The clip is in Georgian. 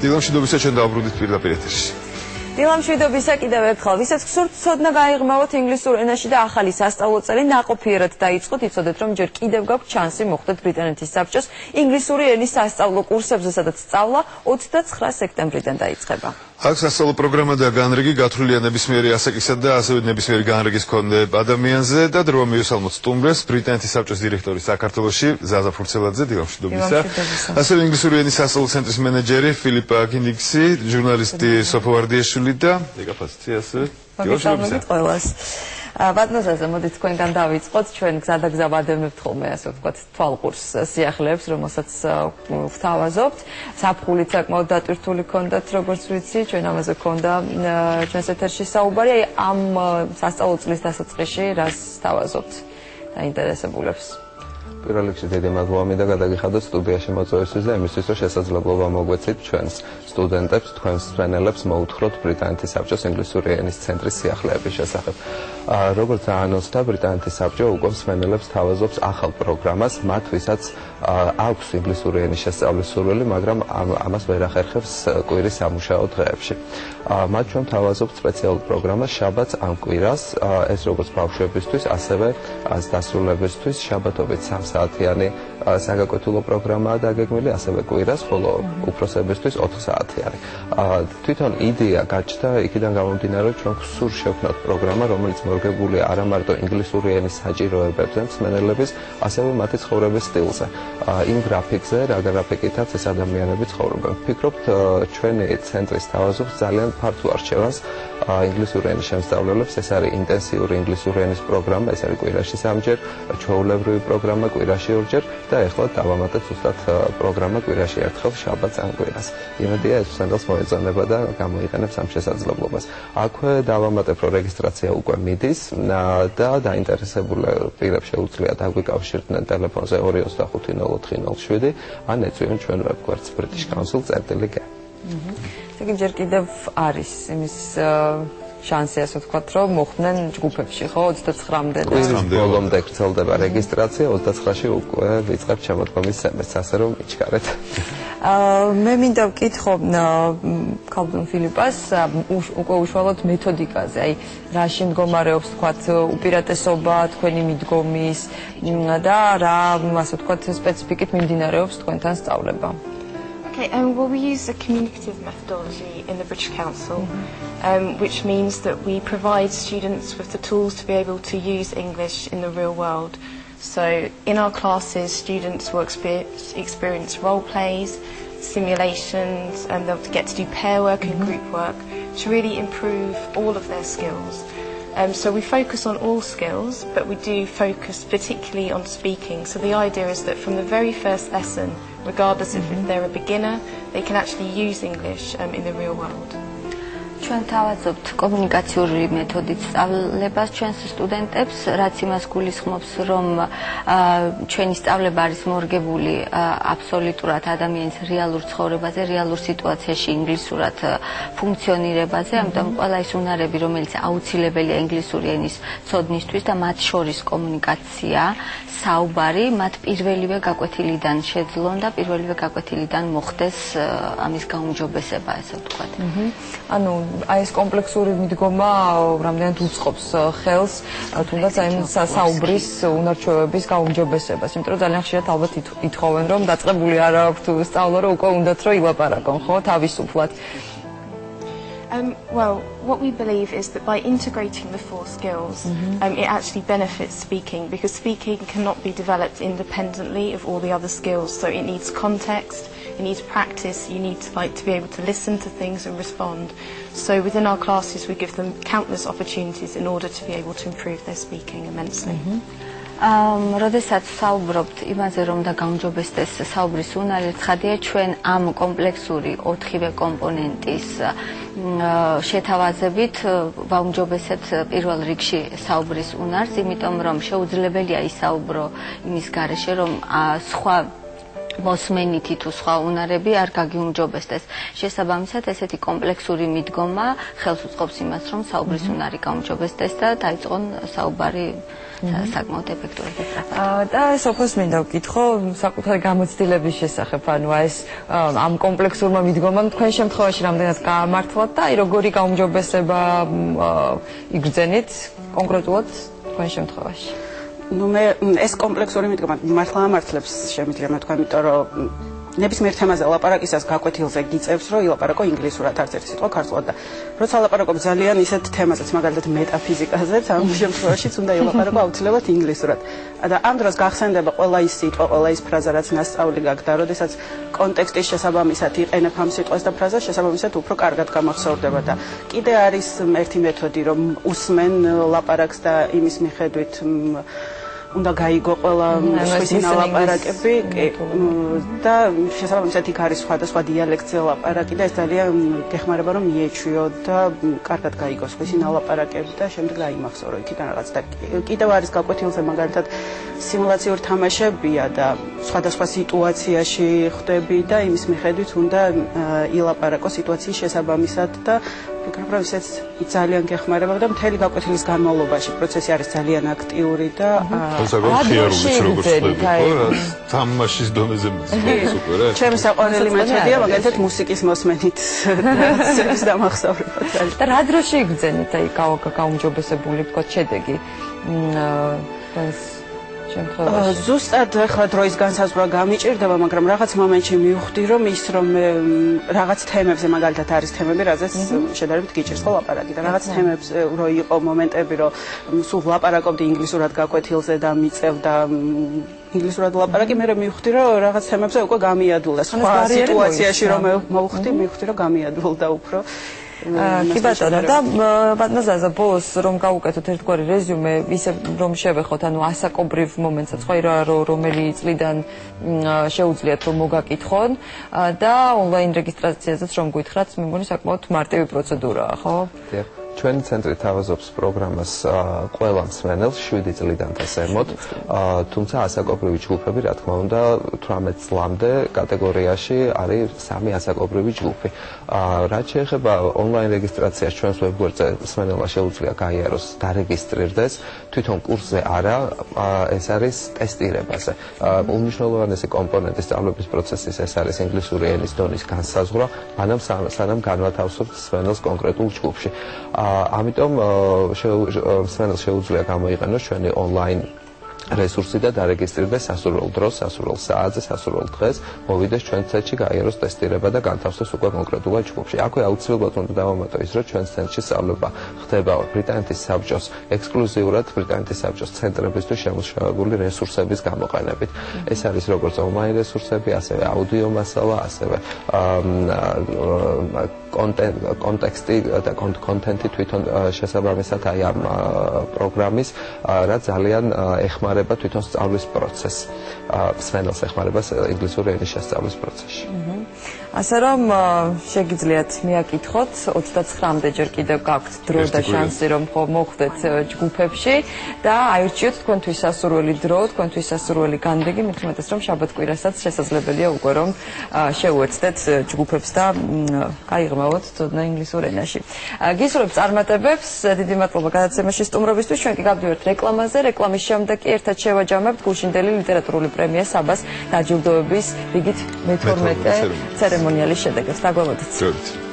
დილამ მშვიდობისა, ჩვენ დავბრუნდით პირდაპირ ეთერში. დილამ მშვიდობისა კიდევ ერთხელ. ვისაც გსურთ ცოდნა გაიღრმავოთ ინგლისურ ენაში და ახალი სასწავლო წელი ნაყოფიერად დაიწყოთ, იცოდეთ რომ ჯერ კიდევ გაქვთ შანსი მოხვდეთ ბრიტანეთის საბჭოს ინგლისური ენის სასწავლო კურსებზე, სადაც სწავლა 29 სექტემბრიდან დაიწყება. აქ სასწავლო პროგრამა და განრიგი გათვლილია ნებისმიერი ასაკისა და ასევე ნებისმიერი განრიგის მქონე ადამიანზე და დროა მივესალმოთ სტუმრებს ბრიტანეთის საბჭოს დირექტორი საქართველოში ზაზა ფურცელაძე, დილამ მშვიდობისა. ასევე ინგლისური ენის სასწავლო ცენტრის მენეჯერი ფილიპა კინიგსი, ჟურნალისტი სოფო ვარდიაშვილი და ეკაფასცი ასევე. მოგესალმებით ყველას. ბატონო, მოდით თქვენგან დავიწყოთ. ჩვენ გზადაგზა ვადევნებთ ხოლმე, ასე ვთქვათ, თვალყურს სიახლეებს, რომელსაც ვთავაზობთ. საფხულით საკმაოდ დატვირთული გქონდათ, როგორც ვიცი, ჩვენ ამაზე გქონდა ჩვენს ეთერში საუბარი. ამ სასწავლო წლის დასაწყისში რას თავაზობთ დაინტერესებულებს? პირველ რიგში დიდი მადლობა მინდა გადაგიხადოთ სტუდიაში მოწვევისთვის და იმისთვის, რომ შესაძლებლობა მოგვეცით ჩვენს სტუდენტებს, თქვენს მსმენელებს მოუთხროთ ბრიტანეთის საბჭოს ინგლისური ენის ცენტრის სიახლეების შესახებ. როგორც აანონსდა, ბრიტანეთის საბჭო უკვე მსმენელებს თავაზობს ახალ პროგრამას, მათ ვისაც აქვს ინგლისური ენის შესწავლის სურვილი, მაგრამ ამას ვერ ახერხებს კვირის სამუშაო დღეებში. მათ ჩვენ თავაზობთ სპეციალურ პროგრამას შაბათს ამ კვირას, ეს როგორც ბავშვებისთვის, ასევე დასრულებისთვის შაბათობით 3 საათიანი საგაკვეთილო პროგრამაა დაგეგმილი, ასევე კვირას, ხოლო უფროსებისთვის 4 საათიანი. თვითონ იდეა გაჩნდა იქიდან გამომდინარე, რომ ჩვენ გსურთ შევქმნათ პროგრამა, რომელიც მორგებულია არა მარტო ინგლისური ენის საჭიროებებზე მსმენელების, ასევე მათი ცხოვრების სტილზე. იმ გრაფიკზე, რა გრაფიკითაც ეს ადამიანები ცხოვრობენ. ვფიქრობთ, ჩვენი ცენტრის თავაზობს ძალიან ფართო არჩევანს ინგლისური ენის შემსწავლებლებს. ეს არის ინტენსიური ინგლისური ენის პროგრამა, ეს არის კვირაში 3 ჯერ, ჩვეულებრივი პროგრამა კვირაში 2 ჯერ და ეხლა დავამატეთ ზუსტად პროგრამა კვირაში ერთხელ შაბათს ან კვირას. იმედია ეს მსმენელს მოეწონება და გამოიყენებს ამ შესაძლებლობას. აქვე დავამატებ, რომ რეგისტრაცია უკვე მიდის და დაინტერესებული პირებს შეუძლიათ აგვიკავშირდნენ ტელეფონზე 225 ან ეწვიონ ჩვენ ვებგვერდს British Council.gr. ეგ ჯერ კიდევ არის იმის შანსი, ასე ვთქვათ, რომ მოხვდნენ ჯგუფებში, ხო, 29-მდე. ბოლომდე გრძელდება რეგისტრაცია, 29-ში უკვე ვიწყებთ შემოდგომის სემესტრს, ასე რომ მიჩქარეთ. მე მინდა ვკითხო ქალბატონ ფილიპას უკვე უშუალოდ მეთოდიკაზე, აი რაში მდგომარეობს, ვთქვათ, უპირატესობა თქვენი მიდგომის და რა, ასე ვთქვათ, სპეციფიკით მიმდინარეობს თქვენთან სწავლება. Okay, well, we use a communicative methodology in the British Council, which means that we provide students with the tools to be able to use English in the real world. So in our classes, students will experience role plays, simulations, and they'll get to do pair work and group work to really improve all of their skills. So we focus on all skills, but we do focus particularly on speaking. So the idea is that from the very first lesson, regardless if they're a beginner, they can actually use English in the real world. ჩვენ თავაზობთ კომუნიკაციური მეთოდით სწავლებას ჩვენს სტუდენტებს, რაც იმას გულისხმობს, რომ ჩვენი სწავლება არის მორგებული აბსოლუტურად ადამიანის რეალურ ცხოვრებაზე, რეალურ სიტუაციაში ინგლისურად ფუნქციონირებაზე, ამიტომ ყველა ის უნარები, რომელიც აუცილებელია ინგლისური ენის ცოდნისთვის და მათ შორის კომუნიკაცია, საუბარი, მათ პირველივე გაკვეთილიდან შეძლონ და პირველივე გაკვეთილიდან მოხდეს ამის გაუმჯობესება, ასე ვთქვათ. ანუ აი ეს კომპლექსური მიდგომა რამდენად უწყობს ხელს თუნდაც აი საუბრის უნარჩვევების გაუმჯობესებას, იმიტომ რომ ძალიან ხშირად ალბათ ითხოვენ, რომ დაწყებული არ აქვს სწავლა, რომ უკვე უნდათ რომ ილაპარაკონ, ხო, თავისუფლად. Well, what we believe is that by integrating the 4 skills, it actually benefits speaking, because speaking cannot be developed independently of all the other skills. So it needs context, it needs practice, you need to be able to listen to things and respond. So within our classes, we give them countless opportunities in order to be able to improve their speaking immensely. როდესაც საუბრობთ იმაზე, რომ და გაუმჯობესდეს საუბრის უნარი, ცხადია ჩვენ ამ კომპლექსური 4-ვე კომპონენტის შეთავაზებით ვაუმჯობესებთ პირველ რიგში საუბრის უნარს, იმიტომ რომ შეუძლებელია ისაუბრო იმის გარეშე, რომ სხვა მოსმენითი თუ სხვა უნარები არ გაგიუმჯობესდეს. შესაბამისად, ესეთი კომპლექსური მიდგომა ხელს უწყობს იმას, რომ საუბრის უნარი გაუმჯობესდეს და დაიწყონ საუბარი საკმაოდ ეფექტური და პრაქტიკული. და ეს ოქოს მინდა ვკითხო საკუთარი გამოცდილების შესახებ, ანუ ეს ამ კომპლექსურმა მიდგომამ თქვენ შემთხვევაში რამდენად გაამართლათ და აი როგორი გაუმჯობესება იგრძენით კონკრეტულად თქვენ შემთხვევაში? Ну, ეს კომპლექსური მიდგომა მართლა ამართლებს შემიძლია მეთქვა, იმიტომ რომ ნებისმიერ თემაზე ლაპარაკისას გაკვეთილზე გიწევს, რომ ილაპარაკო ინგლისურად, არც ერთი სიტყვა ქართულად და როცა ლაპარაკობ ძალიან ისეთ თემაზეც, მაგალითად მეტაფიზიკაზეც, ამ შემთხვევაშიც უნდა ილაპარაკო აუცილებლად ინგლისურად. და ამ დროს გახსენდება ყველა ის სიტყვა, ყველა ის ფრაზა, რაც ნასწავლი გაქვს და როდესაც კონტექსტის შესაბამისად იყენებ ამ სიტყვას და ფრაზას, შესაბამისად უფრო კარგად გამახსოვრდება და კიდე არის ერთი მეთოდი, რომ უსმენ ლაპარაკს და იმის მიხედვით უნდა გაიგო ყველა სხვისი ლაპარაკები და შესაბამისად იქ არის სხვადასხვა დიალექტზე ლაპარაკი და ეს ძალიან გეხმარება რომ მიეჩვიო და კარგად გაიგო სხვისი ლაპარაკები და შემდეგ დაიმახსოვრო იქიდან რაღაც და კიდევ არის გაკვეთილზე მაგალითად სიმულაციურ თამაშებია და სხვადასხვა სიტუაციაში ხვდები და იმის მიხედვით უნდა ილაპარაკო სიტუაციის შესაბამისად და ვფიქრობ რომ ისეც ძალიან გეხმარება და მთელი გაკვეთილის განმავლობაში პროცესი არის ძალიან აქტიური და საკმაოდ ხიარულიც როგორც ხდება, თამაშის დონეზე მიწევს უკვე რა. ჩემი საყვარელი მეთოდია მაგალითად მუსიკის მოსმენით დამახსოვრება. და რა დროს შეიგრძენით აი გაუმჯობესებული ვთქვათ შედეგი? ზუსტად ახლა დროის განსაზღვრა გამიჭირდება, მაგრამ რაღაც მომენტში მივხვდი, რომ ის რომ რაღაც თემებზე მაგალითად არის თემები, რაზეც შედარებით გიჭირს ხო ლაპარაკი და რაღაც თემებზე რო იყო მომენტები, რომ სულ ლაპარაკობდი ინგლისურად გაკვეთილზე და მიწევდა ინგლისურად ლაპარაკი, მე მივხვდი, რომ რაღაც თემებზე უკვე გამიადულა. სხვა სიტუაციაში რომ მოვხვდი, მივხვდი, რომ გამიადულდა უფრო. კი ბატონო და ბატონო ზაზა ბოლოს რომ გავუკეთოთ ერთგვარი რეზიუმე ისე რომ შევეხოთ ანუ ასაკობრივ მომენტსაც ხო რომელი წლიდან შეუძლიათ რომ მოგაკითხონ და ონლაინ რეგისტრაციაზეც რომ გითხრათ მე მგონი საკმაოდ მარტივი პროცედურაა ხო? დიახ. ჩვენი ცენტრი თავაზობს პროგრამას ყველა მსმენელს 7 წლიდან და ზემოთ, თუმცა ასაკობრივი ჯგუფები, რა თქმა უნდა, 18 წლამდე კატეგორიაში არის 3 ასაკობრივი ჯგუფი. რაც შეეხება ონლაინ რეგისტრაციას ჩვენს ვებგვერდზე მსმენელმა შეუძლია გაიაროს, დარეგისტრირდეს, თვითონ კურსზე არა, ეს არის ტესტირებაზე. უმნიშვნელოვანესი კომპონენტი სწავლების პროცესის ეს არის ინგლისური ენის დონის განსაზღვრა, მანამ სანამ განვათავსებთ მსმენელს კონკრეტულ ჯგუფში. ამიტომ მსმენელს შეუძლია გამოიყენოს ჩვენი ონლაინ რესურსი და დარეგისტრირდეს სასურველ დროს, სასურველ საათზე, სასურველ დღეს, მოვიდეს ჩვენ ცენტრში, გაიაროს ტესტირება და განთავსდეს უკვე კონკრეტულად ჯგუფში. აქვე აუცილებლად უნდა დავამატო ის, რომ ჩვენ ცენტრში სწავლება ხდება ბრიტანეთის საბჭოს ექსკლუზიურად ბრიტანეთის საბჭოს ცენტრებისთვის შემუშავებული რესურსების გამოყენებით. ეს არის როგორც ონლაინ რესურსები, ასევე აუდიო მასალა, ასევე კონტექსტი და კონტენტი თვითონ შესაბამისად აი ამ პროგრამის, რაც ძალიან ეხმარება თვითონ სწავლის პროცესს. მსმენელს ეხმარება ინგლისური ენის შესწავლის პროცესში. ასე რომ შეგიძლიათ მიაკითხოთ 29-მდე ჯერ კიდევ გაქვთ დრო და შანსი რომ მოხვდეთ ჯგუფებში და აირჩიოთ თქვენთვის სასურველი დრო, თქვენთვის სასურველი განრიგი, მით უმეტეს რომ შაბათ-კვირასაც შესაძლებელია უკვე რომ შეუერთდეთ ჯგუფებს და გაიღრმავოთ ცოდნა ინგლისურ ენაში. გისურვებთ წარმატებებს, დიდი მადლობა გადაცემაში სტუმრობისთვის. ჩვენ კი გავდივართ რეკლამაზე, რეკლამის შემდეგ კი ერთად შევაჯამებთ გულშინდელი ლიტერატურული პრემია საბას დაჯილდოების რიგით მე-12 ცერემონიალის შედეგებს. დაგვემოდეთ.